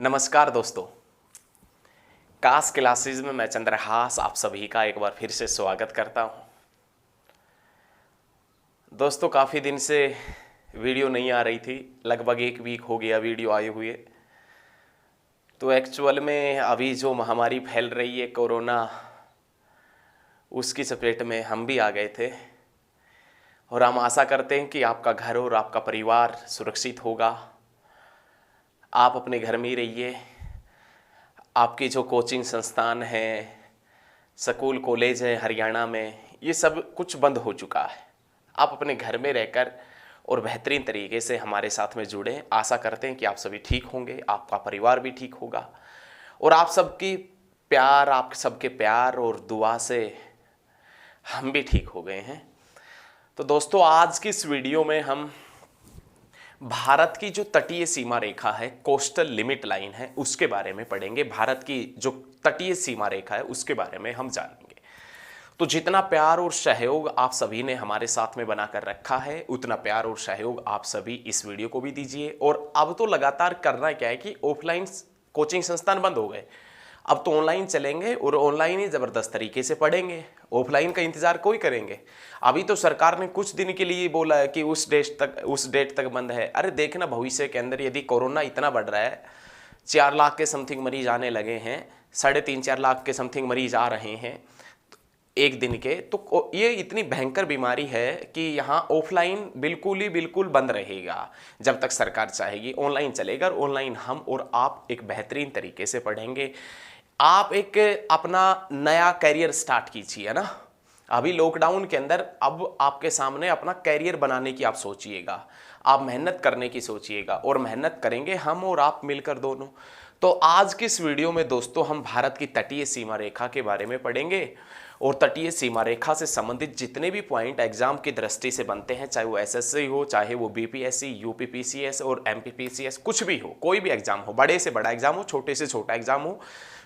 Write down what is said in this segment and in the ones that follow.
नमस्कार दोस्तों, कास क्लासेस में मैं चंद्रहास आप सभी का एक बार फिर से स्वागत करता हूं। दोस्तों, काफ़ी दिन से वीडियो नहीं आ रही थी, लगभग एक वीक हो गया वीडियो आए हुए। तो एक्चुअल में अभी जो महामारी फैल रही है कोरोना, उसकी चपेट में हम भी आ गए थे और हम आशा करते हैं कि आपका घर और आपका परिवार सुरक्षित होगा। आप अपने घर में ही रहिए। आपकी जो कोचिंग संस्थान है, स्कूल कॉलेज है हरियाणा में, ये सब कुछ बंद हो चुका है। आप अपने घर में रहकर और बेहतरीन तरीके से हमारे साथ में जुड़े। आशा करते हैं कि आप सभी ठीक होंगे, आपका परिवार भी ठीक होगा और आप सबके प्यार और दुआ से हम भी ठीक हो गए हैं। तो दोस्तों, आज की इस वीडियो में हम भारत की जो तटीय सीमा रेखा है, कोस्टल लिमिट लाइन है, उसके बारे में पढ़ेंगे। भारत की जो तटीय सीमा रेखा है उसके बारे में हम जानेंगे। तो जितना प्यार और सहयोग आप सभी ने हमारे साथ में बनाकर रखा है, उतना प्यार और सहयोग आप सभी इस वीडियो को भी दीजिए। और अब तो लगातार करना क्या है कि ऑफलाइन कोचिंग संस्थान बंद हो गए, अब तो ऑनलाइन चलेंगे और ऑनलाइन ही ज़बरदस्त तरीके से पढ़ेंगे। ऑफलाइन का इंतजार कोई करेंगे? अभी तो सरकार ने कुछ दिन के लिए बोला है कि उस डेट तक बंद है। अरे देखना, भविष्य के अंदर यदि कोरोना इतना बढ़ रहा है, 4 लाख के समथिंग मरीज आने लगे हैं, 3.5-4 लाख के समथिंग मरीज आ रहे हैं एक दिन के, तो ये इतनी भयंकर बीमारी है कि यहाँ ऑफलाइन बिल्कुल बंद रहेगा। जब तक सरकार चाहेगी ऑनलाइन चलेगा और ऑनलाइन हम और आप एक बेहतरीन तरीके से पढ़ेंगे। आप एक अपना नया कैरियर स्टार्ट कीजिए, है ना। अभी लॉकडाउन के अंदर अब आपके सामने अपना कैरियर बनाने की आप सोचिएगा, आप मेहनत करने की सोचिएगा और मेहनत करेंगे हम और आप मिलकर दोनों। तो आज की इस वीडियो में दोस्तों हम भारत की तटीय सीमा रेखा के बारे में पढ़ेंगे और तटीय सीमा रेखा से संबंधित जितने भी पॉइंट एग्जाम की दृष्टि से बनते हैं, चाहे वो एसएससी हो, चाहे वो बीपीएससी, यूपीपीसीएस और एमपीपीसीएस, कुछ भी हो, कोई भी एग्जाम हो, बड़े से बड़ा एग्जाम हो, छोटे से छोटा एग्जाम हो,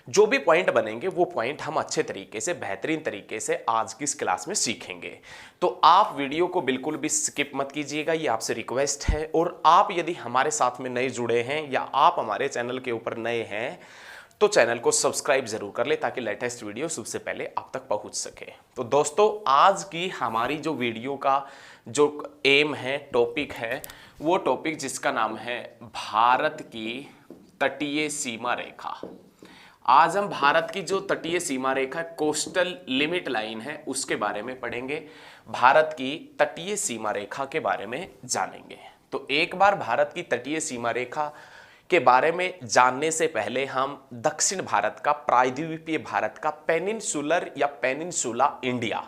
जो भी पॉइंट बनेंगे वो पॉइंट हम अच्छे तरीके से, बेहतरीन तरीके से आज की इस क्लास में सीखेंगे। तो आप वीडियो को बिल्कुल भी स्किप मत कीजिएगा, ये आपसे रिक्वेस्ट है। और आप यदि हमारे साथ में नए जुड़े हैं या आप हमारे चैनल के ऊपर नए हैं तो चैनल को सब्सक्राइब जरूर कर ले ताकि लेटेस्ट वीडियो सबसे पहले आप तक पहुंच सके। तो दोस्तों, आज की हमारी जो वीडियो का जो एम है, टॉपिक है, वो टॉपिक जिसका नाम है भारत की तटीय सीमा रेखा। आज हम भारत की जो तटीय सीमा रेखा, कोस्टल लिमिट लाइन है, उसके बारे में पढ़ेंगे। भारत की तटीय सीमा रेखा के बारे में जानेंगे। तो एक बार भारत की तटीय सीमा रेखा के बारे में जानने से पहले हम दक्षिण भारत का, प्रायद्वीपीय भारत का, पेनिनसुलर या पेनिनसुला इंडिया,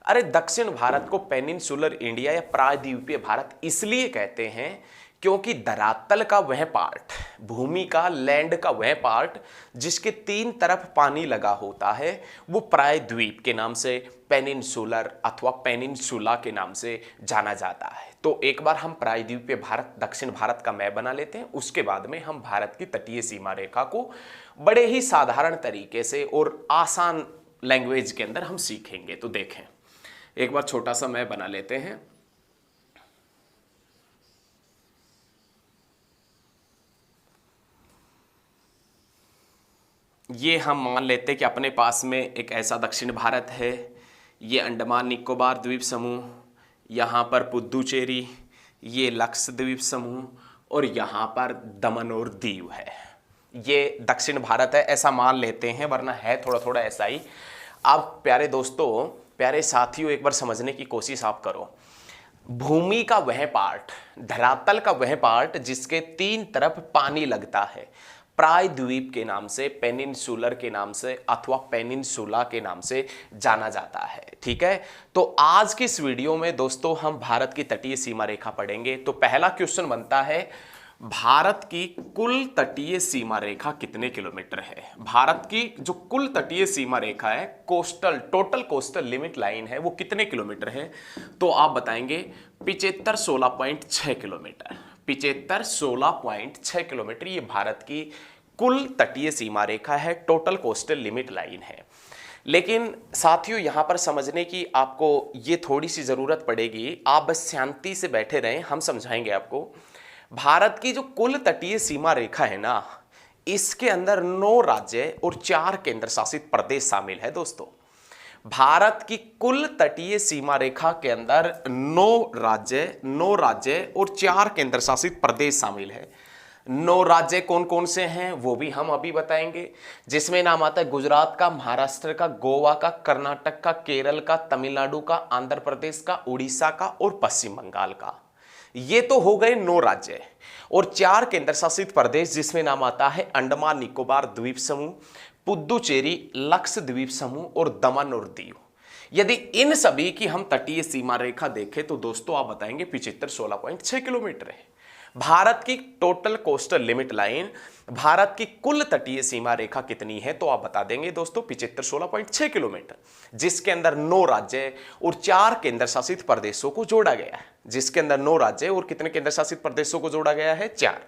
अरे दक्षिण भारत को पेनिनसुलर इंडिया या प्रायद्वीपीय भारत इसलिए कहते हैं क्योंकि धरातल का वह पार्ट, भूमि का, लैंड का वह पार्ट जिसके 3 तरफ पानी लगा होता है, वो प्रायद्वीप के नाम से, पेनिनसुलर अथवा पेनिनसुला के नाम से जाना जाता है। तो एक बार हम प्रायद्वीपीय भारत, दक्षिण भारत का मैप बना लेते हैं, उसके बाद में हम भारत की तटीय सीमा रेखा को बड़े ही साधारण तरीके से और आसान लैंग्वेज के अंदर हम सीखेंगे। तो देखें, एक बार छोटा सा मैप बना लेते हैं। ये हम मान लेते हैं कि अपने पास में एक ऐसा दक्षिण भारत है, ये अंडमान निकोबार द्वीप समूह, यहाँ पर पुद्दुचेरी, ये लक्षद्वीप समूह और यहाँ पर दमन और दीव है। ये दक्षिण भारत है, ऐसा मान लेते हैं, वरना है थोड़ा थोड़ा ऐसा ही। आप प्यारे दोस्तों, प्यारे साथियों, एक बार समझने की कोशिश आप करो। भूमि का वह पार्ट, धरातल का वह पार्ट जिसके 3 तरफ पानी लगता है, प्रायद्वीप के नाम से, पेनिनसुलर के नाम से अथवा पेनिनसुला के नाम से जाना जाता है। ठीक है, तो आज की इस वीडियो में दोस्तों हम भारत की तटीय सीमा रेखा पढ़ेंगे। तो पहला क्वेश्चन बनता है, भारत की कुल तटीय सीमा रेखा कितने किलोमीटर है? भारत की जो कुल तटीय सीमा रेखा है, टोटल कोस्टल लिमिट लाइन है, वो कितने किलोमीटर है? तो आप बताएंगे 75-16.6 किलोमीटर। 75-16.6 किलोमीटर ये भारत की कुल तटीय सीमा रेखा है, टोटल कोस्टल लिमिट लाइन है। लेकिन साथियों, यहां पर समझने की आपको ये थोड़ी सी जरूरत पड़ेगी, आप बस शांति से बैठे रहें, हम समझाएंगे आपको। भारत की जो कुल तटीय सीमा रेखा है ना, इसके अंदर 9 राज्य और 4 केंद्र शासित प्रदेश शामिल है दोस्तों। भारत की कुल तटीय सीमा रेखा के अंदर 9 राज्य और 4 केंद्र शासित प्रदेश शामिल है। 9 राज्य कौन कौन से हैं वो भी हम अभी बताएंगे, जिसमें नाम आता है गुजरात का, महाराष्ट्र का, गोवा का, कर्नाटक का, केरल का, तमिलनाडु का, आंध्र प्रदेश का, उड़ीसा का और पश्चिम बंगाल का। ये तो हो गए 9 राज्य और 4 केंद्र शासित प्रदेश, जिसमें नाम आता है अंडमान निकोबार द्वीप समूह, पुद्दुचेरी, लक्षद्वीप समूह और दमन और दीव। यदि इन सभी की हम तटीय सीमा रेखा देखें तो दोस्तों आप बताएंगे 75-16.6 किलोमीटर है। भारत की total coastal limit line, Bharat की कुल तटीय सीमा रेखा कितनी है तो आप बता देंगे दोस्तों 75-16.6 किलोमीटर, जिसके अंदर 9 राज्य और 4 केंद्र शासित प्रदेशों को जोड़ा गया है। जिसके अंदर 9 राज्य और कितने केंद्र शासित प्रदेशों को जोड़ा गया है? 4।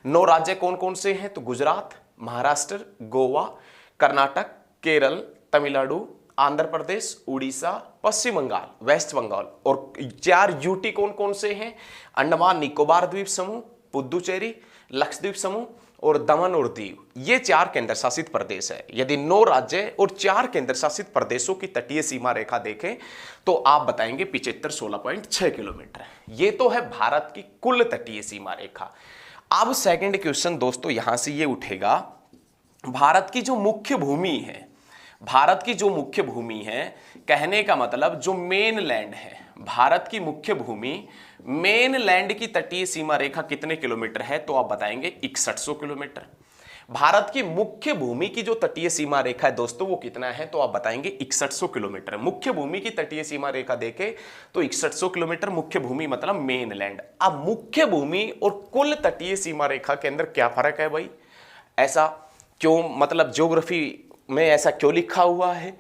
9 राज्य कौन कौन से हैं? तो गुजरात, महाराष्ट्र, गोवा, कर्नाटक, केरल, तमिलनाडु, आंध्र प्रदेश, उड़ीसा, पश्चिम बंगाल, वेस्ट बंगाल। और 4 यूटी कौन कौन से हैं? अंडमान निकोबार द्वीप समूह, पुद्दुचेरी, लक्षद्वीप समूह और दमन और दीव। ये 4 केंद्र शासित प्रदेश है। यदि 9 राज्य और 4 केंद्र शासित प्रदेशों की तटीय सीमा रेखा देखें तो आप बताएंगे 75-16.6 किलोमीटर। ये तो है भारत की कुल तटीय सीमा रेखा। अब सेकंड क्वेश्चन दोस्तों यहां से ये उठेगा, भारत की जो मुख्य भूमि है, भारत की जो मुख्य भूमि है, कहने का मतलब जो मेन लैंड है, भारत की मुख्य भूमि मेन लैंड की तटीय सीमा रेखा कितने किलोमीटर है तो आप बताएंगे 6100 किलोमीटर। भारत की मुख्य भूमि की जो तटीय सीमा रेखा है दोस्तों वो कितना है तो आप बताएंगे 6100 किलोमीटर। मुख्य भूमि की तटीय सीमा रेखा देखें तो 6100 किलोमीटर मुख्य भूमि मतलब मेन लैंड। अब मुख्य भूमि और कुल तटीय सीमा रेखा के अंदर क्या फर्क है भाई? ऐसा क्यों, मतलब ज्योग्राफी में ऐसा क्यों लिखा हुआ है?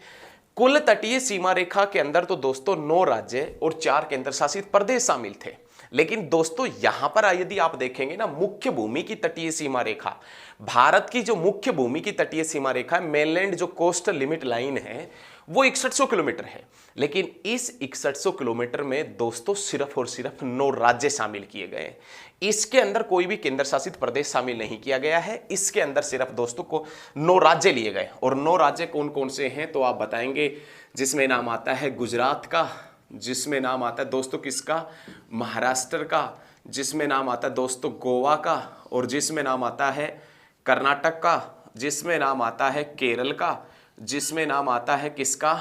कुल तटीय सीमा रेखा के अंदर तो दोस्तों 9 राज्य और 4 केंद्र शासित प्रदेश शामिल थे, लेकिन दोस्तों यहां पर यदि आप देखेंगे ना, मुख्य भूमि की तटीय सीमा रेखा, भारत की जो मुख्य भूमि की तटीय सीमा रेखा है, मेनलैंड जो कोस्टल लिमिट लाइन है, वो 6100 किलोमीटर है। लेकिन इस 6100 किलोमीटर में दोस्तों सिर्फ और सिर्फ 9 राज्य शामिल किए गए। इसके अंदर कोई भी केंद्र शासित प्रदेश शामिल नहीं किया गया है। इसके अंदर सिर्फ दोस्तों को 9 राज्य लिए गए। और 9 राज्य कौन कौन से हैं तो आप बताएंगे, जिसमें नाम आता है गुजरात का, जिसमें नाम आता है दोस्तों किसका? महाराष्ट्र का, जिसमें नाम आता है दोस्तों गोवा का, और जिसमें नाम आता है कर्नाटक का, जिसमें नाम आता है केरल का, जिसमें नाम आता है किसका?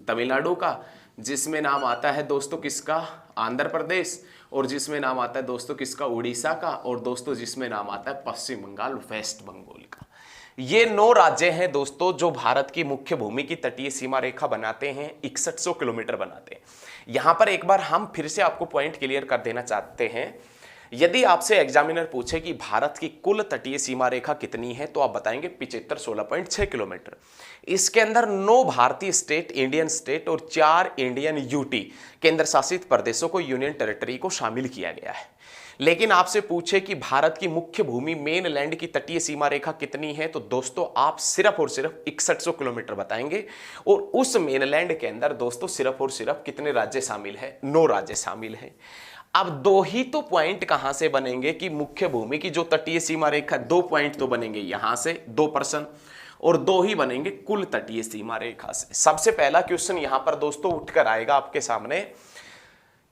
तमिलनाडु का, जिसमें नाम आता है दोस्तों किसका? आंध्र प्रदेश, और जिसमें नाम आता है दोस्तों किसका? उड़ीसा का, और दोस्तों जिसमें नाम आता है पश्चिम बंगाल, वेस्ट बंगाल का। ये 9 राज्य हैं दोस्तों जो भारत की मुख्य भूमि की तटीय सीमा रेखा बनाते हैं, 6100 किलोमीटर बनाते हैं। यहां पर एक बार हम फिर से आपको पॉइंट क्लियर कर देना चाहते हैं। यदि आपसे एग्जामिनर पूछे कि भारत की कुल तटीय सीमा रेखा कितनी है तो आप बताएंगे 75-16.6 किलोमीटर। इसके अंदर 9 भारतीय स्टेट, इंडियन स्टेट और 4 इंडियन यूटी केंद्र शासित प्रदेशों को, यूनियन टेरिटरी को शामिल किया गया है। लेकिन आपसे पूछे कि भारत की मुख्य भूमि मेन लैंड की तटीय सीमा रेखा कितनी है तो दोस्तों आप सिर्फ और सिर्फ 6100 किलोमीटर बताएंगे। और उस मेन लैंड के अंदर दोस्तों सिर्फ और सिर्फ कितने राज्य शामिल है? 9 राज्य शामिल है। अब 2 ही तो पॉइंट कहां से बनेंगे कि मुख्य भूमि की जो तटीय सीमा रेखा, 2 पॉइंट तो बनेंगे यहां से 2%, और 2 ही बनेंगे कुल तटीय सीमा रेखा से। सबसे पहला क्वेश्चन यहां पर दोस्तों उठकर आएगा आपके सामने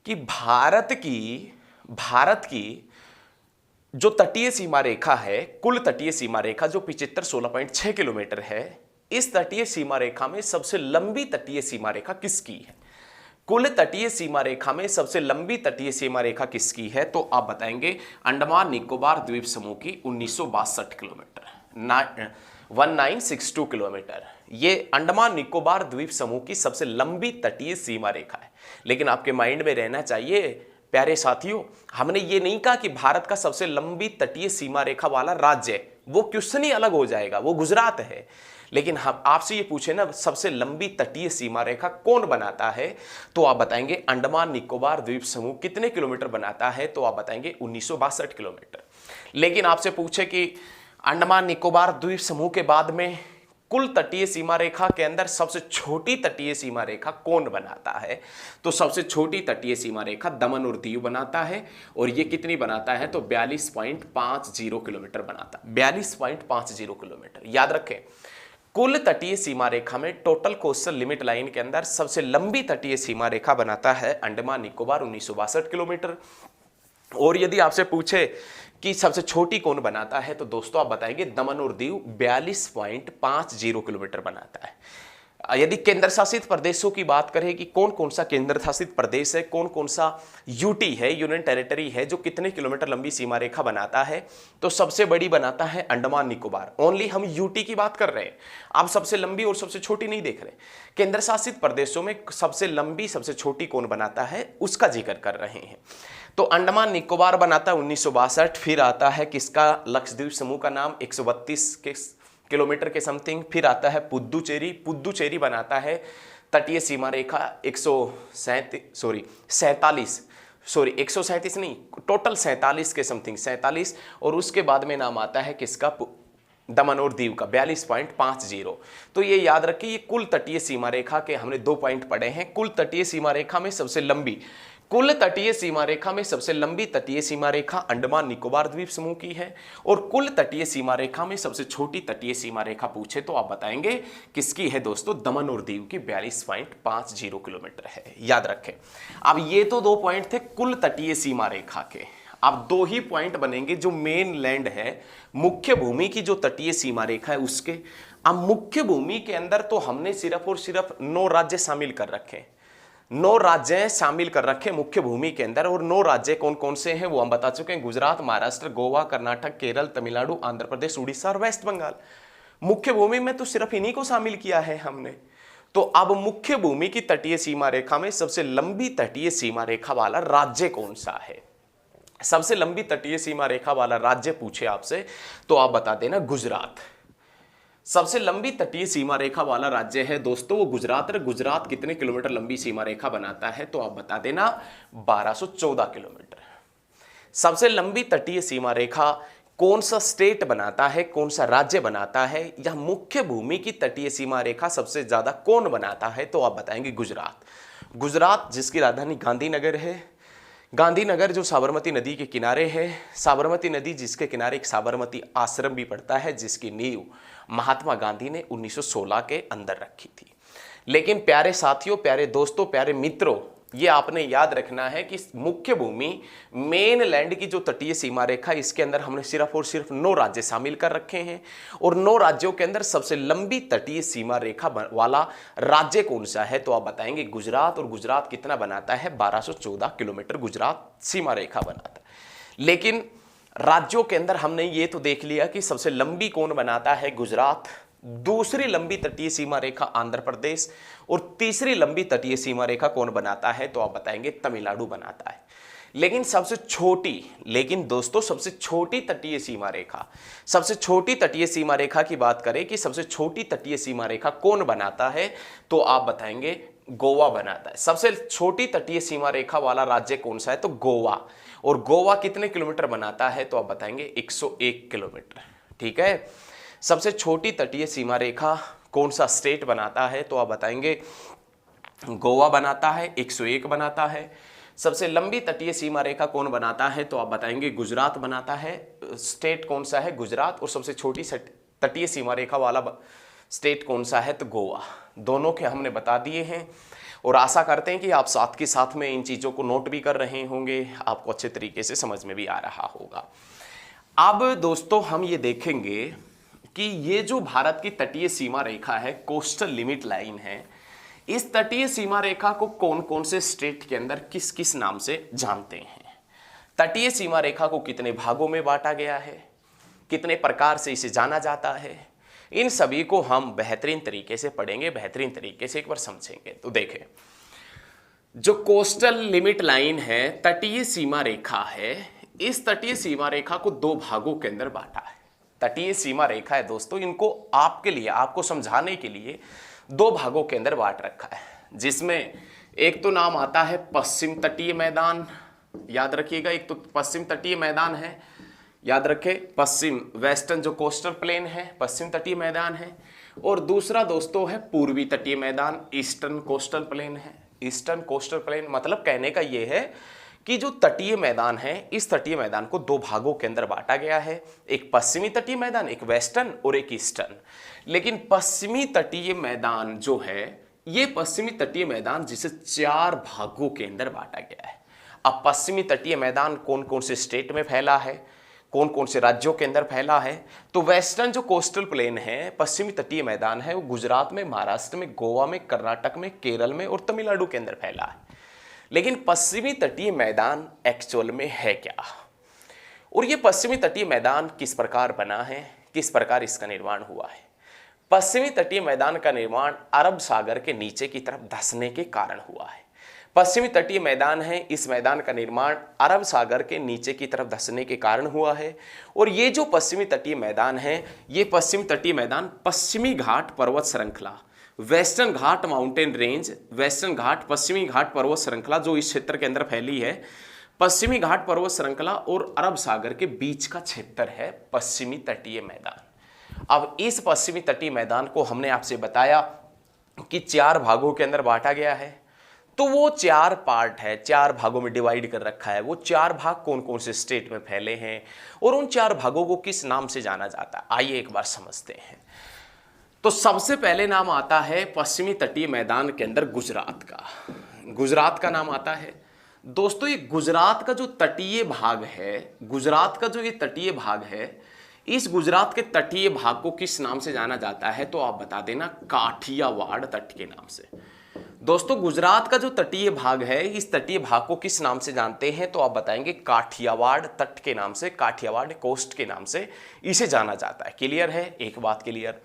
कि भारत की जो तटीय सीमा रेखा है, कुल तटीय सीमा रेखा जो 75-16.6 किलोमीटर है, इस तटीय सीमा रेखा में सबसे लंबी तटीय सीमा रेखा किसकी है? कुल तटीय सीमा रेखा में सबसे लंबी तटीय सीमा रेखा किसकी है तो आप बताएंगे अंडमान निकोबार द्वीप समूह की 1962 किलोमीटर, 1962 किलोमीटर। ये अंडमान निकोबार द्वीप समूह की सबसे लंबी तटीय सीमा रेखा है। लेकिन आपके माइंड में रहना चाहिए प्यारे साथियों, हमने ये नहीं कहा कि भारत का सबसे लंबी तटीय सीमा रेखा वाला राज्य, वो क्वेश्चन ही अलग हो जाएगा, वो गुजरात है। लेकिन हम आपसे ये पूछे ना सबसे लंबी तटीय सीमा रेखा कौन बनाता है तो आप बताएंगे अंडमान निकोबार द्वीप समूह कितने किलोमीटर बनाता है तो आप बताएंगे 1962 किलोमीटर। लेकिन आपसे पूछे कि अंडमान निकोबार द्वीप समूह के बाद में कुल तटीय सीमा रेखा के अंदर सबसे छोटी तटीय सीमा रेखा कौन बनाता है? तो सबसे छोटी तटीय सीमा रेखा दमन और दीव बनाता है, और ये कितनी बनाता है? तो 42.50 किलोमीटर बनाता है, 42.50 किलोमीटर। याद रखें, कुल तटीय सीमा रेखा में टोटल कोस्टल लिमिट लाइन के अंदर सबसे लंबी तटीय सीमा रेखा बनाता है अंडमान निकोबार 1962 किलोमीटर। और यदि आपसे पूछे कि सबसे छोटी कौन बनाता है, तो दोस्तों आप बताएंगे दमन और दीव 42.50 किलोमीटर बनाता है। यदि केंद्र शासित प्रदेशों की बात करें कि कौन कौन सा केंद्र शासित प्रदेश है, कौन कौन सा यूटी है, यूनियन टेरिटरी है, जो कितने किलोमीटर लंबी सीमा रेखा बनाता है, तो सबसे बड़ी बनाता है अंडमान निकोबार। ओनली हम यूटी की बात कर रहे हैं, आप सबसे लंबी और सबसे छोटी नहीं देख रहे। केंद्र शासित प्रदेशों में सबसे लंबी सबसे छोटी कौन बनाता है उसका जिक्र कर रहे हैं। तो अंडमान निकोबार बनाता है 1962। फिर आता है किसका? लक्षद्वीप समूह का नाम 132 किलोमीटर के समथिंग। फिर आता है पुद्दुचेरी। पुद्दुचेरी बनाता है तटीय सीमा रेखा 137 नहीं, टोटल 47 के समथिंग, 47। और उसके बाद में नाम आता है किसका? दमन और दीव का 42.50। तो ये याद रखिए, ये कुल तटीय सीमा रेखा के हमने 2 पॉइंट पढ़े हैं। कुल तटीय सीमा रेखा में सबसे लंबी, कुल तटीय सीमा रेखा में सबसे लंबी तटीय सीमा रेखा अंडमान निकोबार द्वीप समूह की है, और कुल तटीय सीमा रेखा में सबसे छोटी तटीय सीमा रेखा पूछे तो आप बताएंगे किसकी है दोस्तों? दमन और दीव की 42.50 किलोमीटर है। याद रखें, अब ये तो 2 पॉइंट थे कुल तटीय सीमा रेखा के। अब 2 ही पॉइंट बनेंगे जो मेन लैंड है, मुख्य भूमि की जो तटीय सीमा रेखा है उसके। अब मुख्य भूमि के अंदर तो हमने सिर्फ और सिर्फ 9 राज्य शामिल कर रखे, 9 राज्य शामिल कर रखे मुख्य भूमि के अंदर। और 9 राज्य कौन कौन से हैं वो हम बता चुके हैं, गुजरात, महाराष्ट्र, गोवा, कर्नाटक, केरल, तमिलनाडु, आंध्र प्रदेश, उड़ीसा और वेस्ट बंगाल। मुख्य भूमि में तो सिर्फ इन्हीं को शामिल किया है हमने। तो अब मुख्य भूमि की तटीय सीमा रेखा में सबसे लंबी तटीय सीमा रेखा वाला राज्य कौन सा है? सबसे लंबी तटीय सीमा रेखा वाला राज्य पूछे आपसे तो आप बता देना गुजरात। सबसे लंबी तटीय सीमा रेखा वाला राज्य है दोस्तों वो गुजरात है। गुजरात कितने किलोमीटर लंबी सीमा रेखा बनाता है? तो आप बता देना 1214 किलोमीटर। सबसे लंबी तटीय सीमा रेखा कौन सा स्टेट बनाता है, कौन सा राज्य बनाता है, या मुख्य भूमि की तटीय सीमा रेखा सबसे ज्यादा कौन बनाता है? तो आप बताएंगे गुजरात। गुजरात जिसकी राजधानी गांधीनगर है, गांधीनगर जो साबरमती नदी के किनारे है, साबरमती नदी जिसके किनारे एक साबरमती आश्रम भी पड़ता है जिसकी नींव महात्मा गांधी ने 1916 के अंदर रखी थी। लेकिन प्यारे साथियों, प्यारे दोस्तों, प्यारे मित्रों, ये आपने याद रखना है कि मुख्य भूमि मेन लैंड की जो तटीय सीमा रेखा इसके अंदर हमने सिर्फ और सिर्फ 9 राज्य शामिल कर रखे हैं, और 9 राज्यों के अंदर सबसे लंबी तटीय सीमा रेखा वाला राज्य कौन सा है? तो आप बताएंगे गुजरात। और गुजरात कितना बनाता है? 1214 किलोमीटर गुजरात सीमा रेखा बनाता है। लेकिन राज्यों के अंदर हमने ये तो देख लिया कि सबसे लंबी कौन बनाता है? गुजरात। दूसरी लंबी तटीय सीमा रेखा आंध्र प्रदेश, और तीसरी लंबी तटीय सीमा रेखा कौन बनाता है? तो आप बताएंगे तमिलनाडु बनाता है। लेकिन सबसे छोटी, लेकिन दोस्तों सबसे छोटी तटीय सीमा रेखा, सबसे छोटी तटीय सीमा रेखा की बात करें कि सबसे छोटी तटीय सीमा रेखा कौन बनाता है? तो आप बताएंगे गोवा बनाता है। सबसे छोटी तटीय सीमा रेखा वाला राज्य कौन सा है? तो गोवा। और गोवा कितने किलोमीटर बनाता है? तो आप बताएंगे 101 किलोमीटर। ठीक है। सबसे छोटी तटीय सीमा रेखा कौन सा स्टेट बनाता है? तो आप बताएंगे गोवा बनाता है, 101 बनाता है। सबसे लंबी तटीय सीमा रेखा कौन बनाता है? तो आप बताएंगे गुजरात बनाता है। स्टेट कौन सा है? गुजरात। और सबसे छोटी तटीय सीमा रेखा वाला स्टेट कौन सा है? तो गोवा। दोनों के हमने बता दिए हैं, और आशा करते हैं कि आप साथ के साथ में इन चीज़ों को नोट भी कर रहे होंगे, आपको अच्छे तरीके से समझ में भी आ रहा होगा। अब दोस्तों हम ये देखेंगे कि ये जो भारत की तटीय सीमा रेखा है, कोस्टल लिमिट लाइन है, इस तटीय सीमा रेखा को कौन कौन से स्टेट के अंदर किस किस नाम से जानते हैं। तटीय सीमा रेखा को कितने भागों में बांटा गया है, कितने प्रकार से इसे जाना जाता है, इन सभी को हम बेहतरीन तरीके से पढ़ेंगे, बेहतरीन तरीके से एक बार समझेंगे। तो देखें, जो कोस्टल लिमिट लाइन है, तटीय सीमा रेखा है, इस तटीय सीमा रेखा को 2 भागों के अंदर बांटा है। तटीय सीमा रेखा है दोस्तों, इनको आपके लिए, आपको समझाने के लिए 2 भागों के अंदर बांट रखा है, जिसमें एक तो नाम आता है पश्चिम तटीय मैदान। याद रखिएगा, एक तो पश्चिम तटीय मैदान है, याद रखें, पश्चिम वेस्टर्न जो कोस्टल प्लेन है, पश्चिम तटीय मैदान है, और दूसरा दोस्तों है पूर्वी तटीय मैदान, ईस्टर्न कोस्टल प्लेन है। ईस्टर्न कोस्टल प्लेन मतलब कहने का ये है कि जो तटीय मैदान है, इस तटीय मैदान को दो भागों के अंदर बांटा गया है, एक पश्चिमी तटीय मैदान, एक वेस्टर्न और एक ईस्टर्न। लेकिन पश्चिमी तटीय मैदान जो है, ये पश्चिमी तटीय मैदान जिसे 4 भागों के अंदर बांटा गया है। अब पश्चिमी तटीय मैदान कौन कौन से स्टेट में फैला है, कौन कौन से राज्यों के अंदर फैला है? तो वेस्टर्न जो कोस्टल प्लेन है, पश्चिमी तटीय मैदान है, वो गुजरात में, महाराष्ट्र में, गोवा में, कर्नाटक में, केरल में और तमिलनाडु के अंदर फैला है। लेकिन पश्चिमी तटीय मैदान एक्चुअल में है क्या, और ये पश्चिमी तटीय मैदान किस प्रकार बना है, किस प्रकार इसका निर्माण हुआ है? पश्चिमी तटीय मैदान का निर्माण अरब सागर के नीचे की तरफ धंसने के कारण हुआ है। पश्चिमी तटीय मैदान है, इस मैदान का निर्माण अरब सागर के नीचे की तरफ धंसने के कारण हुआ है। और ये जो पश्चिमी तटीय मैदान है, ये पश्चिमी तटीय मैदान पश्चिमी घाट पर्वत श्रृंखला, वेस्टर्न घाट माउंटेन रेंज, वेस्टर्न घाट पश्चिमी घाट पर्वत श्रृंखला जो इस क्षेत्र के अंदर फैली है, पश्चिमी घाट पर्वत श्रृंखला और अरब सागर के बीच का क्षेत्र है पश्चिमी तटीय मैदान। अब इस पश्चिमी तटीय मैदान को हमने आपसे बताया कि 4 भागों के अंदर बांटा गया है। तो वो 4 पार्ट है, 4 भागों में डिवाइड कर रखा है। वो 4 भाग कौन कौन से स्टेट में फैले हैं और उन 4 भागों को किस नाम से जाना जाता है, आइए एक बार समझते हैं। तो सबसे पहले नाम आता है पश्चिमी तटीय मैदान के अंदर गुजरात का। गुजरात का नाम आता है। दोस्तों ये गुजरात का जो तटीय भाग है, गुजरात का जो ये तटीय भाग है, इस गुजरात के तटीय भाग को किस नाम से जाना जाता है? तो आप बता देना, काठियावाड़ तट के नाम से। दोस्तों गुजरात का जो तटीय भाग है, इस तटीय भाग को किस नाम से जानते हैं? तो आप बताएंगे काठियावाड़ तट के नाम से, काठियावाड़ कोस्ट के नाम से इसे जाना जाता है। क्लियर है? एक बात क्लियर।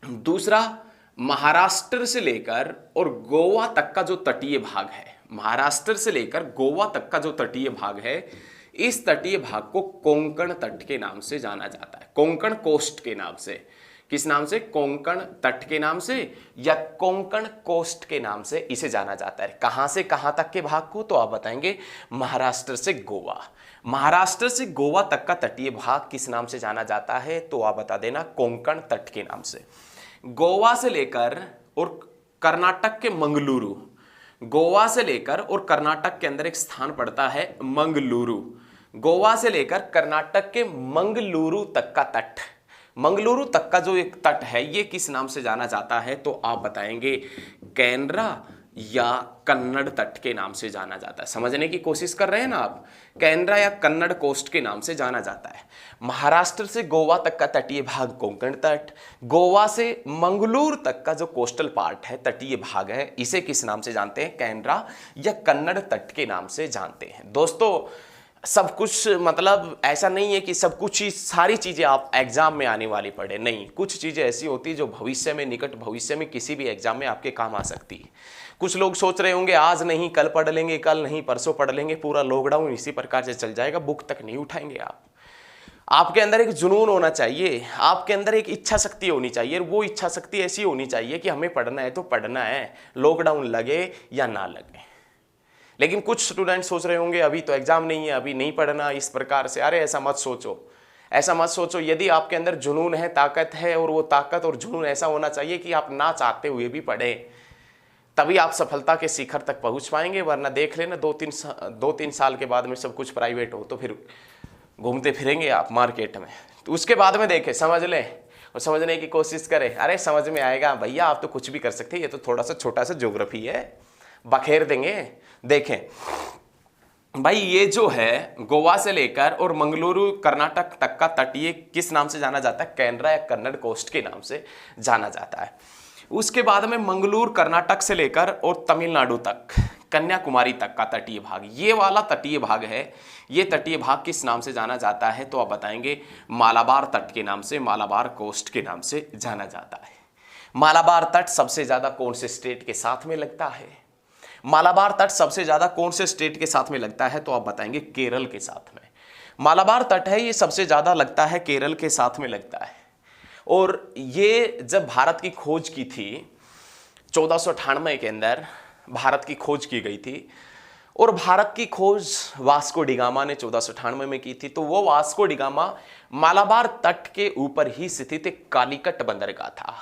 दूसरा, महाराष्ट्र से लेकर और गोवा तक का जो तटीय भाग है, महाराष्ट्र से लेकर गोवा तक का जो तटीय भाग है, इस तटीय भाग को कोंकण तट के नाम से जाना जाता है, कोंकण कोस्ट के नाम से। किस नाम से? कोंकण तट के नाम से या कोंकण कोस्ट के नाम से इसे जाना जाता है। कहां से कहां तक के भाग को? तो आप बताएंगे महाराष्ट्र से गोवा। महाराष्ट्र से गोवा तक का तटीय भाग किस नाम से जाना जाता है? तो आप बता देना, कोंकण तट के नाम से। गोवा से लेकर और कर्नाटक के मंगलुरु, गोवा से लेकर और कर्नाटक के अंदर एक स्थान पड़ता है मंगलुरु। गोवा से लेकर कर्नाटक के मंगलुरु तक का तट, मंगलुरु तक का जो एक तट है, ये किस नाम से जाना जाता है? तो आप बताएंगे कैनरा या कन्नड़ तट के नाम से जाना जाता है। समझने की कोशिश कर रहे हैं ना आप? कैनरा या कन्नड़ कोस्ट के नाम से जाना जाता है। महाराष्ट्र से गोवा तक का तटीय भाग कोंकण तट, गोवा से मंगलुरु तक का जो कोस्टल पार्ट है, तटीय भाग है, इसे किस नाम से जानते हैं? कैनरा या कन्नड़ तट के नाम से जानते हैं। दोस्तों सब कुछ मतलब ऐसा नहीं है कि सब कुछ ही सारी चीजें आप एग्जाम में आने वाली पड़े, नहीं। कुछ चीजें ऐसी होती है जो भविष्य में, निकट भविष्य में किसी भी एग्जाम में आपके काम आ सकती है। कुछ लोग सोच रहे होंगे आज नहीं कल पढ़ लेंगे, कल नहीं परसों पढ़ लेंगे, पूरा लॉकडाउन इसी प्रकार से चल जाएगा, बुक तक नहीं उठाएंगे आप। आपके अंदर एक जुनून होना चाहिए, आपके अंदर एक इच्छा शक्ति होनी चाहिए। वो इच्छा शक्ति ऐसी होनी चाहिए कि हमें पढ़ना है तो पढ़ना है, लॉकडाउन लगे या ना लगे। लेकिन कुछ स्टूडेंट सोच रहे होंगे अभी तो एग्जाम नहीं है, अभी नहीं पढ़ना, इस प्रकार से। अरे ऐसा मत सोचो, ऐसा मत सोचो। यदि आपके अंदर जुनून है, ताकत है, और वो ताकत और जुनून ऐसा होना चाहिए कि आप ना चाहते हुए भी पढ़ें, तभी आप सफलता के शिखर तक पहुंच पाएंगे। वरना देख लेना 2-3 साल के बाद में सब कुछ प्राइवेट हो तो फिर घूमते फिरेंगे आप मार्केट में। तो उसके बाद में देखें, समझ लें और समझने की कोशिश करें। अरे समझ में आएगा भैया, आप तो कुछ भी कर सकते हैं, ये तो थोड़ा सा छोटा सा ज्योग्राफी है, बखेर देंगे। देखें भाई, ये जो है गोवा से लेकर और मंगलुरु कर्नाटक तक का तटीय किस नाम से जाना जाता है? कैनरा या कन्नड़ कोस्ट के नाम से जाना जाता है। उसके बाद में मंगलुरु कर्नाटक से लेकर और तमिलनाडु तक, कन्याकुमारी तक का तटीय भाग, ये वाला तटीय भाग है, ये तटीय भाग किस नाम से जाना जाता है? तो आप बताएंगे मालाबार तट के नाम से, मालाबार कोस्ट के नाम से जाना जाता है। मालाबार तट सबसे ज्यादा कौन से स्टेट के साथ में लगता है? मालाबार तट सबसे ज्यादा कौन से स्टेट के साथ में लगता है? तो आप बताएंगे केरल के साथ में। मालाबार तट है, ये सबसे ज्यादा लगता है केरल के साथ में लगता है। और ये जब भारत की खोज की थी 1498 के अंदर भारत की खोज की गई थी, और भारत की खोज वास्को डिगामा ने 1498 में की थी। तो वो वास्को डिगामा मालाबार तट के ऊपर ही स्थित एक कालीकट बंदरगाह था।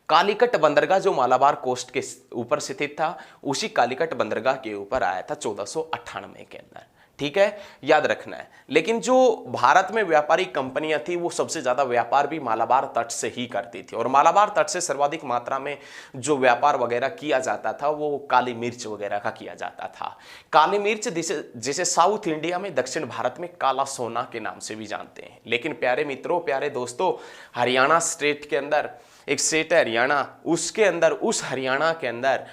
कालीकट बंदरगाह जो मालाबार कोस्ट के ऊपर स्थित था, उसी कालीकट बंदरगाह के ऊपर आया था 1498 के अंदर। ठीक है, याद रखना है। लेकिन जो भारत में व्यापारिक कंपनियां थी वो सबसे ज्यादा व्यापार भी मालाबार तट से ही करती थी, और मालाबार तट से सर्वाधिक मात्रा में जो व्यापार वगैरह किया जाता था वो काली मिर्च वगैरह का किया जाता था। काली मिर्च जिसे साउथ इंडिया में, दक्षिण भारत में काला सोना के नाम से भी जानते हैं। लेकिन प्यारे मित्रों, प्यारे दोस्तों, हरियाणा स्टेट के अंदर एक स्टेट है हरियाणा, उसके अंदर, उस हरियाणा के अंदर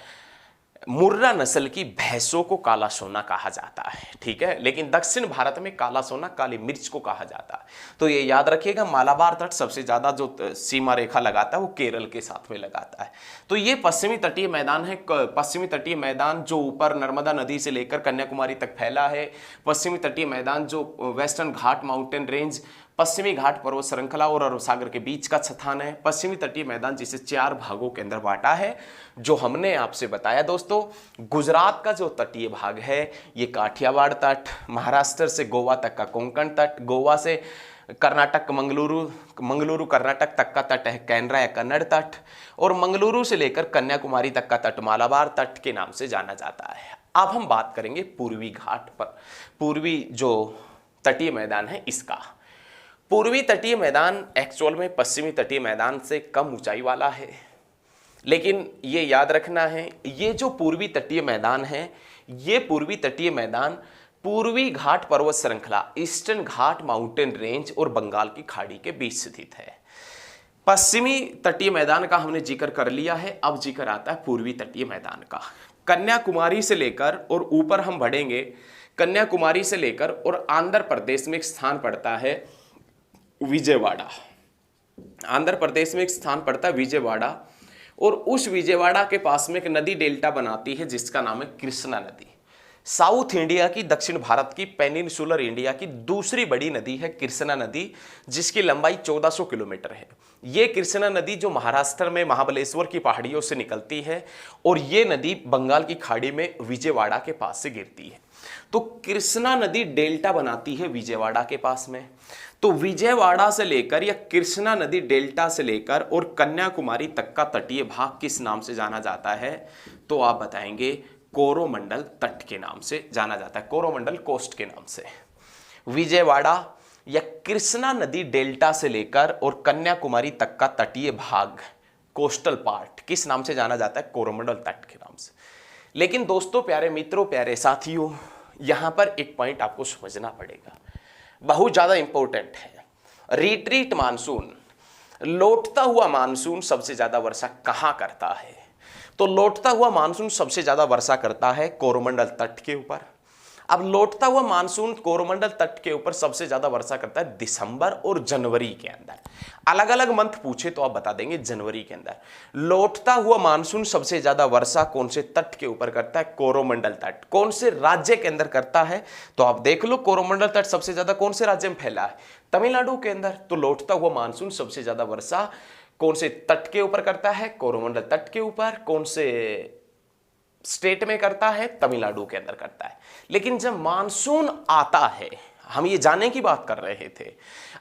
मुर्रा नस्ल की भैंसों को काला सोना कहा जाता है। ठीक है, लेकिन दक्षिण भारत में काला सोना काली मिर्च को कहा जाता है। तो ये याद रखिएगा, मालाबार तट सबसे ज्यादा जो सीमा रेखा लगाता है वो केरल के साथ में लगाता है। तो ये पश्चिमी तटीय मैदान है। पश्चिमी तटीय मैदान जो ऊपर नर्मदा नदी से लेकर कन्याकुमारी तक फैला है। पश्चिमी तटीय मैदान जो वेस्टर्न घाट माउंटेन रेंज, पश्चिमी घाट पर्वत श्रृंखला और अरब सागर के बीच का स्थान है। पश्चिमी तटीय मैदान जिसे 4 भागों के अंदर बांटा है, जो हमने आपसे बताया दोस्तों। गुजरात का जो तटीय भाग है ये काठियावाड़ तट, महाराष्ट्र से गोवा तक का कोंकण तट, गोवा से कर्नाटक मंगलुरु कर्नाटक तक का तट है कैनरा या कन्नड़ तट, और मंगलुरु से लेकर कन्याकुमारी तक का तट मालाबार तट के नाम से जाना जाता है। अब हम बात करेंगे पूर्वी घाट पर, पूर्वी जो तटीय मैदान है इसका। पूर्वी तटीय मैदान एक्चुअल में पश्चिमी तटीय मैदान से कम ऊंचाई वाला है, लेकिन ये याद रखना है, ये जो पूर्वी तटीय मैदान है, ये पूर्वी तटीय मैदान पूर्वी घाट पर्वत श्रृंखला, ईस्टर्न घाट माउंटेन रेंज और बंगाल की खाड़ी के बीच स्थित है। पश्चिमी तटीय मैदान का हमने जिक्र कर लिया है, अब जिक्र आता है पूर्वी तटीय मैदान का। कन्याकुमारी से लेकर और ऊपर हम बढ़ेंगे, कन्याकुमारी से लेकर और आंध्र प्रदेश में एक स्थान पड़ता है विजयवाड़ा। आंध्र प्रदेश में एक स्थान पड़ता है विजयवाड़ा, और उस विजयवाड़ा के पास में एक नदी डेल्टा बनाती है जिसका नाम है कृष्णा नदी। साउथ इंडिया की, दक्षिण भारत की, पेनिनसुलर इंडिया की दूसरी बड़ी नदी है कृष्णा नदी, जिसकी लंबाई 1400 किलोमीटर है। ये कृष्णा नदी जो महाराष्ट्र में महाबलेश्वर की पहाड़ियों से निकलती है, और ये नदी बंगाल की खाड़ी में विजयवाड़ा के पास से गिरती है। तो कृष्णा नदी डेल्टा बनाती है विजयवाड़ा के पास में। तो विजयवाड़ा से लेकर या कृष्णा नदी डेल्टा से लेकर और कन्याकुमारी तक का तटीय भाग किस नाम से जाना जाता है? तो आप बताएंगे कोरोमंडल तट के नाम से जाना जाता है, कोरोमंडल कोस्ट के नाम से। विजयवाड़ा या कृष्णा नदी डेल्टा से लेकर और कन्याकुमारी तक का तटीय भाग, कोस्टल पार्ट, किस नाम से जाना जाता है? कोरोमंडल तट के नाम से। लेकिन दोस्तों, प्यारे मित्रों, प्यारे साथियों, यहां पर एक पॉइंट आपको समझना पड़ेगा, बहुत ज्यादा इंपॉर्टेंट है। रिट्रीट मानसून, लौटता हुआ मानसून सबसे ज्यादा वर्षा कहां करता है? तो लौटता हुआ मानसून सबसे ज्यादा वर्षा करता है कोरोमंडल तट के ऊपर। अब लौटता हुआ मानसून कोरोमंडल तट के ऊपर सबसे ज्यादा वर्षा करता है दिसंबर और जनवरी के अंदर। अलग अलग मंथ पूछे तो आप बता देंगे जनवरी के अंदर। लौटता हुआ मानसून सबसे ज्यादा वर्षा कौन से तट के ऊपर करता है? कोरोमंडल तट। कौन से राज्य के अंदर करता है? तो आप देख लो, कोरोमंडल तट सबसे ज्यादा कौन से राज्य में फैला है? तमिलनाडु के अंदर। तो लौटता हुआ मानसून सबसे ज्यादा वर्षा कौन से तट के ऊपर करता है? कोरोमंडल तट के ऊपर। कौन से स्टेट में करता है? तमिलनाडु के अंदर करता है। लेकिन जब मानसून आता है, हम ये जानने की बात कर रहे थे,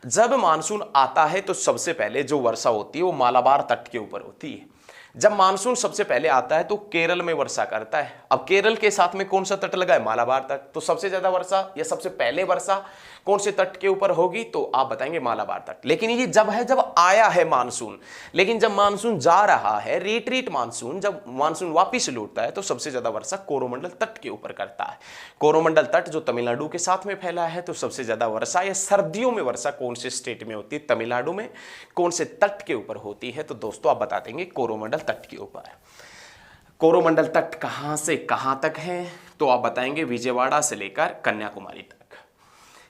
जब मानसून आता है तो सबसे पहले जो वर्षा होती है वो मालाबार तट के ऊपर होती है। जब मानसून सबसे पहले आता है तो केरल में वर्षा करता है। अब केरल के साथ में कौन सा तट लगा है? मालाबार तट। तो सबसे ज्यादा वर्षा या सबसे पहले वर्षा कौन से तट के ऊपर होगी? तो आप बताएंगे मालाबार तट। लेकिन ये जब है, जब आया है मानसून। लेकिन जब मानसून जा रहा है, रिट्रीट मानसून, जब मानसून वापिस लौटता है तो सबसे ज्यादा वर्षा कोरोमंडल तट के ऊपर करता है। कोरोमंडल तट जो तमिलनाडु के साथ में फैला है, तो सबसे ज्यादा वर्षा या सर्दियों में वर्षा कौन से स्टेट में होती है? तमिलनाडु में। कौन से तट के ऊपर होती है? तो दोस्तों आप बता देंगे कोरोमंडल तट के ऊपर। कोरोमंडल तट कहां से कहां तक है? तो आप बताएंगे विजयवाड़ा से लेकर कन्याकुमारी तक।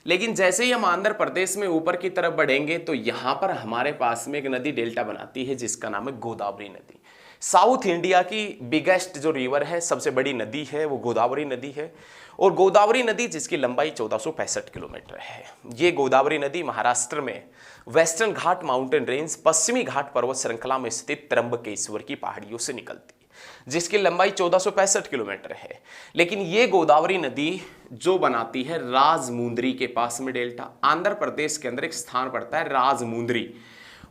लेकिन जैसे ही हम आंध्र प्रदेश में ऊपर की तरफ बढ़ेंगे तो यहां पर हमारे पास में एक नदी डेल्टा बनाती है जिसका नाम है गोदावरी नदी। साउथ इंडिया की बिगेस्ट जो रिवर है, सबसे बड़ी नदी है, वो गोदावरी नदी है। और गोदावरी नदी जिसकी लंबाई 1465 किलोमीटर है। ये गोदावरी नदी महाराष्ट्र में वेस्टर्न घाट माउंटेन रेंज, पश्चिमी घाट पर्वत श्रृंखला में स्थित त्र्यंबकेश्वर की पहाड़ियों से निकलती है। जिसकी लंबाई 1465 किलोमीटर है। लेकिन ये गोदावरी नदी जो बनाती है राजमुंद्री के पास में डेल्टा, आंध्र प्रदेश के अंदर एक स्थान पड़ता है राजमुंद्री,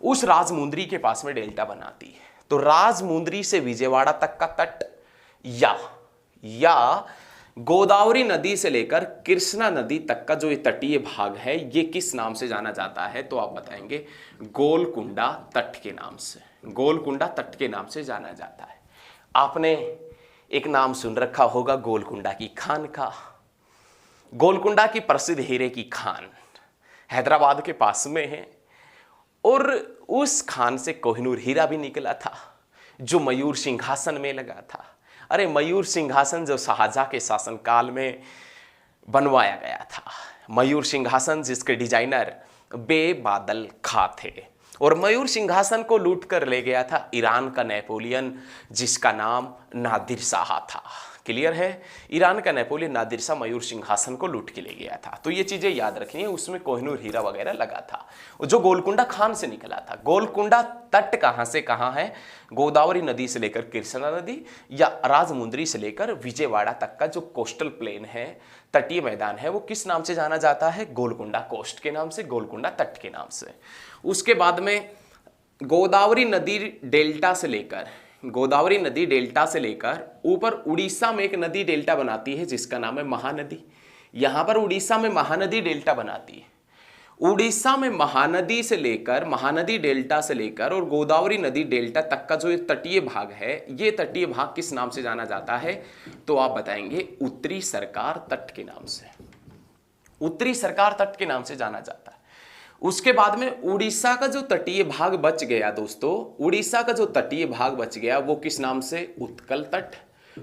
उस राजमुंद्री के पास में डेल्टा बनाती है। तो राजमुंद्री से विजयवाड़ा तक का तट या गोदावरी नदी से लेकर कृष्णा नदी तक का जो ये तटीय भाग है, ये किस नाम से जाना जाता है? तो आप बताएंगे गोलकुंडा तट के नाम से। गोलकुंडा तट के नाम से जाना जाता है। आपने एक नाम सुन रखा होगा गोलकुंडा की खान का। गोलकुंडा की प्रसिद्ध हीरे की खान हैदराबाद के पास में है, और उस खान से कोहिनूर हीरा भी निकला था जो मयूर सिंहासन में लगा था। अरे मयूर सिंहासन जो शाहजहां के शासनकाल में बनवाया गया था, मयूर सिंहासन जिसके डिजाइनर बेबादल खां थे, और मयूर सिंहासन को लूट कर ले गया था ईरान का नेपोलियन जिसका नाम नादिर शाह था। क्लियर है? ईरान का नेपोलियन नादिर शाह मयूर सिंहासन को लूट के ले गया था। तो ये चीजें याद रखनी है, उसमें कोहिनूर हीरा वगैरह लगा था जो गोलकुंडा खान से निकला था। गोलकुंडा तट कहां से कहां है? गोदावरी नदी से लेकर कृष्णा नदी या राजमुंद्री से लेकर विजयवाड़ा तक का जो कोस्टल प्लेन है, तटीय मैदान है, वो किस नाम से जाना जाता है? गोलकुंडा कोस्ट के नाम से, गोलकुंडा तट के नाम से। उसके बाद में गोदावरी नदी डेल्टा से लेकर ऊपर उड़ीसा में एक नदी डेल्टा बनाती है जिसका नाम है महानदी। यहां पर उड़ीसा में महानदी डेल्टा बनाती है। उड़ीसा में महानदी डेल्टा से लेकर और गोदावरी नदी डेल्टा तक का जो ये तटीय भाग है, ये तटीय भाग किस नाम से जाना जाता है? तो आप बताएंगे उत्तरी सरकार तट के नाम से। उत्तरी सरकार तट के नाम से जाना जाता है। उसके बाद में उड़ीसा का जो तटीय भाग बच गया दोस्तों, उड़ीसा का जो तटीय भाग बच गया वो किस नाम से? उत्कल तट,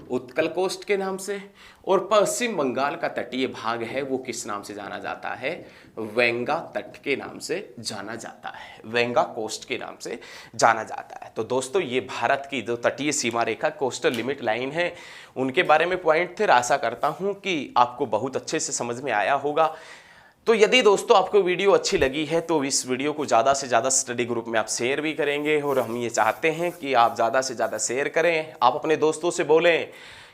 उत्कल कोस्ट के नाम से। और पश्चिम बंगाल का तटीय भाग है वो किस नाम से जाना जाता है? वेंगा तट के नाम से जाना जाता है, वेंगा कोस्ट के नाम से जाना जाता है। तो दोस्तों ये भारत की जो तटीय सीमा रेखा कोस्टल लिमिट लाइन है, उनके बारे में पॉइंट थे। आशा करता हूं कि आपको बहुत अच्छे से समझ में आया होगा। तो यदि दोस्तों आपको वीडियो अच्छी लगी है तो इस वीडियो को ज़्यादा से ज़्यादा स्टडी ग्रुप में आप शेयर भी करेंगे, और हम ये चाहते हैं कि आप ज़्यादा से ज़्यादा शेयर करें। आप अपने दोस्तों से बोलें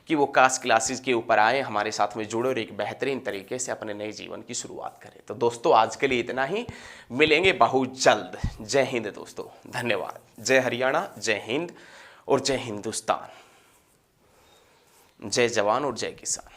कि वो कास्ट क्लासेस के ऊपर आए, हमारे साथ में जुड़े और एक बेहतरीन तरीके से अपने नए जीवन की शुरुआत करें। तो दोस्तों आज के लिए इतना ही, मिलेंगे बहुत जल्द। जय हिंद दोस्तों, धन्यवाद। जय हरियाणा, जय हिंद और जय हिंदुस्तान। जय जवान और जय किसान।